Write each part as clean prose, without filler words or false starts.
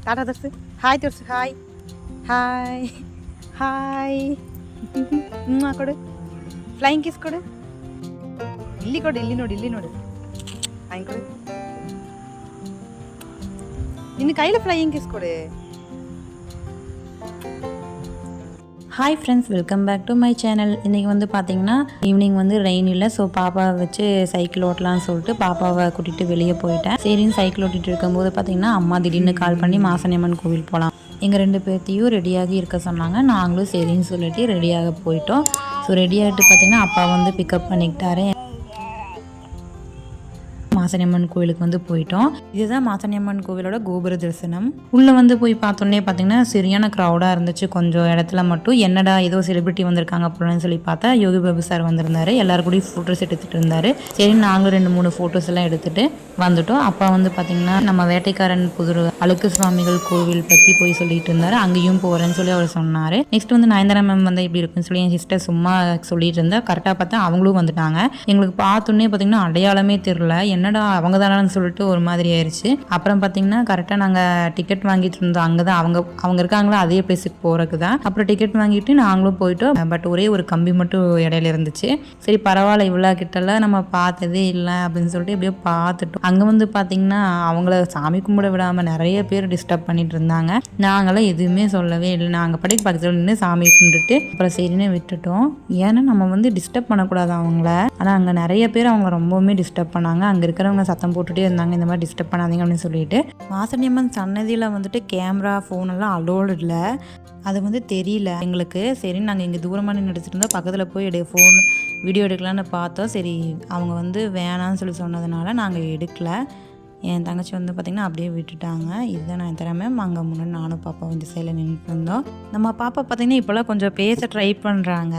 Tata Dharshu hi Dharshu hi hi hi கொடு flying kiss கொடு ಇಲ್ಲಿ ಕೊಡು ಇಲ್ಲಿ ನೋಡು ಹಾಯ್ ಕೊಡು ನಿನ್ನ ಕೈಲಿ ಫ್ಲೈಯಿಂಗ್ ಕಿಸ್ ಕೊಡು hi friends, welcome back to my channel. இன்றைக்கி வந்து பார்த்திங்கன்னா ஈவினிங் வந்து ரெயின் இல்லை. ஸோ பாப்பாவை வச்சு சைக்கிள் ஓட்டலான்னு சொல்லிட்டு பாப்பாவை கூட்டிகிட்டு வெளியே போயிட்டேன். சரின்னு சைக்கிள் ஓட்டிகிட்டு இருக்கும்போது பார்த்திங்கன்னா அம்மா திடீர்னு கால் பண்ணி மாசாணியம்மன் கோவில் போகலாம், எங்கள் 2 பேர்த்தையும் ரெடியாகி இருக்க சொன்னாங்க. நாங்களும் சரின்னு சொல்லிட்டு ரெடியாக போயிட்டோம். ஸோ ரெடியாகிட்டு பார்த்திங்கன்னா அப்பா வந்து பிக்கப் பண்ணிக்கிட்டாரு. மாசாணியம்மன் கோவிலுக்கு வந்து போயிட்டோம். இதுதான் மாசாணியம்மன் கோவிலோட கோபுர தரிசனம். உள்ளே வந்து போய் பார்த்தோன்னே பார்த்தீங்கன்னா சரியான க்ரௌடாக இருந்துச்சு. கொஞ்சம் இடத்துல மட்டும் என்னடா ஏதோ செலிபிரிட்டி வந்திருக்காங்க அப்படின்னு சொல்லி பார்த்தா யோகி பாபு சார் வந்திருந்தாரு. எல்லாரும் கூட ஃபோட்டோஸ் எடுத்துகிட்டு இருந்தாரு. சரி நாங்களும் 2-3 ஃபோட்டோஸ் எல்லாம் எடுத்துகிட்டு வந்துட்டோம். அப்பா வந்து பார்த்தீங்கன்னா நம்ம வேட்டைக்காரன் புதூர் அழுக்கு சுவாமிகள் கோவில் பற்றி போய் சொல்லிட்டு இருந்தாரு. அங்கேயும் போகிறேன்னு சொல்லி அவர் சொன்னார். நெக்ஸ்ட் வந்து நயன்தாரா மேம் வந்து இப்படி இருக்குன்னு சொல்லி என் சிஸ்டர் சும்மா சொல்லிட்டு இருந்தா. கரெக்டாக பார்த்தா அவங்களும் வந்துட்டாங்க. எங்களுக்கு பார்த்தோன்னே பார்த்தீங்கன்னா அடையாளமே தெரியல, என்னடா அவங்க தானு சொல்லிட்டு ஒரு மாதிரி ஆயிடுச்சு. அப்புறம் பார்த்தீங்கன்னா கரெக்டாக நாங்கள் டிக்கெட் வாங்கிட்டு இருந்தோம். அங்கே தான் அவங்க இருக்காங்களா அதே பிளேஸுக்கு போகிறதுக்கு தான். அப்புறம் டிக்கெட் வாங்கிட்டு நாங்களும் போயிட்டோம். பட் ஒரே ஒரு கம்பி மட்டும் இடையில இருந்துச்சு. சரி பரவாயில்ல, இவ்வளோ கிட்டலாம் நம்ம பார்த்ததே இல்லை அப்படின்னு சொல்லிட்டு எப்படியோ பார்த்துட்டோம். அங்கே வந்து பார்த்தீங்கன்னா அவங்கள சாமி கும்பிட விடாமல் நிறைய பேர் டிஸ்டர்ப் பண்ணிட்டு இருந்தாங்க. நாங்களாம் எதுவுமே சொல்லவே இல்லை. நாங்கள் படிக்க பக்கத்தில் நின்று சாமி கும்பிட்டுட்டு அப்புறம் சரின்னு விட்டுட்டோம். ஏன்னா நம்ம வந்து டிஸ்டர்ப் பண்ணக்கூடாது அவங்கள. ஆனால் அங்கே நிறைய பேர் அவங்க ரொம்பவுமே டிஸ்டர்ப் பண்ணாங்க. அங்கே இருக்கிறவங்க சத்தம் போட்டுகிட்டே இருந்தாங்க, இந்த மாதிரி டிஸ்டர்ப் பண்ணாதீங்க அப்படின்னு சொல்லிட்டு. மாசாணியம்மன் சன்னதியில் வந்துட்டு கேமரா ஃபோன் எல்லாம் அலோடு இல்லை, அது வந்து தெரியல எங்களுக்கு. சரி நாங்கள் இங்கே தூரமாக நின்று எடுத்துகிட்டு இருந்தோம். பக்கத்தில் போய் ஃபோன் வீடியோ எடுக்கலான்னு பார்த்தோம். சரி அவங்க வந்து வேணான்னு சொல்லி சொன்னதுனால நாங்கள் எடுக்கலை. என் தங்கச்சி வந்து பார்த்திங்கன்னா அப்படியே விட்டுட்டாங்க. இதுதான் நான் திறமை. அங்கே முன்னாடி நானும் பாப்பா இந்த சைடில் நின்றுட்டு இருந்தோம். நம்ம பாப்பா பார்த்திங்கன்னா இப்போல்லாம் கொஞ்சம் பேச ட்ரை பண்ணுறாங்க.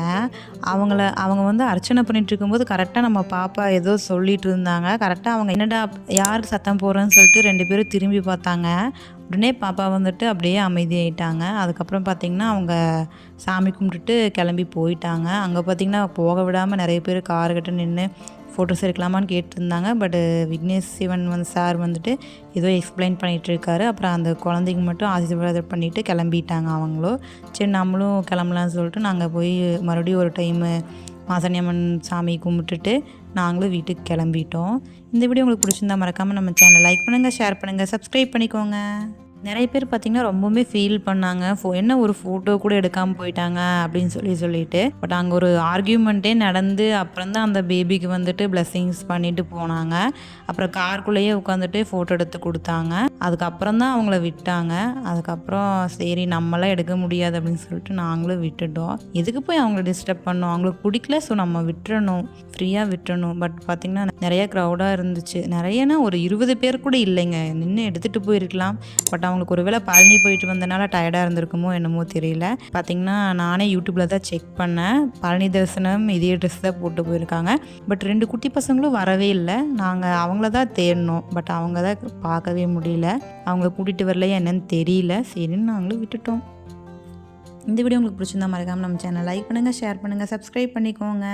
அவங்க வந்து அர்ச்சனை பண்ணிட்டு இருக்கும்போது கரெக்டாக நம்ம பாப்பா ஏதோ சொல்லிட்டு இருந்தாங்க. கரெக்டாக அவங்க என்னடா யார் சத்தம் போடுறேன்னு சொல்லிட்டு 2 பேரும் திரும்பி பார்த்தாங்க. உடனே பாப்பா வந்துட்டு அப்படியே அமைதியாயிட்டாங்க. அதுக்கப்புறம் பார்த்திங்கன்னா அவங்க சாமி கும்பிட்டுட்டு கிளம்பி போயிட்டாங்க. அங்கே பார்த்திங்கன்னா போக விடாமல் நிறைய பேர் கார்கிட்ட நின்று ஃபோட்டோஸ் எடுக்கலாமான்னு கேட்டிருந்தாங்க. பட் விக்னேஷ் சிவன் சார் வந்துட்டு ஏதோ எக்ஸ்பிளைன் பண்ணிகிட்ருக்காரு. அப்புறம் அந்த குழந்தைங்க மட்டும் ஆசீர்வாதம் பண்ணிவிட்டு கிளம்பிட்டாங்க அவங்களும். சரி நம்மளும் கிளம்பலான்னு சொல்லிட்டு நாங்கள் போய் மறுபடியும் ஒரு டைமு மாசாணியம்மன் சாமி கும்பிட்டுட்டு நாங்களும் வீட்டுக்கு கிளம்பிட்டோம். இந்த வீடியோ உங்களுக்கு பிடிச்சிருந்தா மறக்காமல் நம்ம சேனலை லைக் பண்ணுங்கள், ஷேர் பண்ணுங்கள், சப்ஸ்கிரைப் பண்ணிக்கோங்க. நிறைய பேர் பார்த்திங்கன்னா ரொம்பவுமே ஃபீல் பண்ணாங்க. என்ன ஒரு ஃபோட்டோ கூட எடுக்காமல் போயிட்டாங்க அப்படின்னு சொல்லிட்டு. பட் அங்கே ஒரு ஆர்கியூமெண்ட்டே நடந்து அப்புறம் தான் அந்த பேபிக்கு வந்துட்டு பிளெஸ்ஸிங்ஸ் பண்ணிட்டு போனாங்க. அப்புறம் காருக்குள்ளேயே உட்காந்துட்டு ஃபோட்டோ எடுத்து கொடுத்தாங்க. அதுக்கப்புறம் தான் அவங்கள விட்டாங்க. அதுக்கப்புறம் சரி நம்மளாம் எடுக்க முடியாது அப்படின்னு சொல்லிட்டு நாங்களும் விட்டுட்டோம். எதுக்கு போய் அவங்கள டிஸ்டர்ப் பண்ணோம், அவங்களுக்கு பிடிக்கல. ஸோ நம்ம விட்டுறணும், ஃப்ரீயாக விட்டுறணும். பட் பார்த்திங்கன்னா நிறைய க்ரௌடாக இருந்துச்சு. நிறையனா ஒரு 20 பேர் கூட இல்லைங்க, நின்று எடுத்துகிட்டு போயிருக்கலாம். பட் அவங்களுக்கு ஒருவேளை பழனி போயிட்டு வந்தனால டயர்டாக இருந்திருக்குமோ என்னமோ தெரியல. பார்த்திங்கன்னா நானே யூடியூப்பில் தான் செக் பண்ணேன். பழனி தரிசனம் இதே ட்ரெஸ் தான் போட்டு போயிருக்காங்க. பட் 2 குட்டி பசங்களும் வரவே இல்லை. நாங்கள் அவங்கள தான் தேடினோம். பட் அவங்க தான் பார்க்கவே முடியல. அவங்கள கூட்டிகிட்டு வரலையா என்னன்னு தெரியல. சரின்னு நாங்களும் விட்டுட்டோம். இந்த வீடியோ உங்களுக்கு பிடிச்சிருந்தா மறக்காமல் நம்ம சேனல் லைக் பண்ணுங்கள், ஷேர் பண்ணுங்கள், சப்ஸ்கிரைப் பண்ணிக்கோங்க.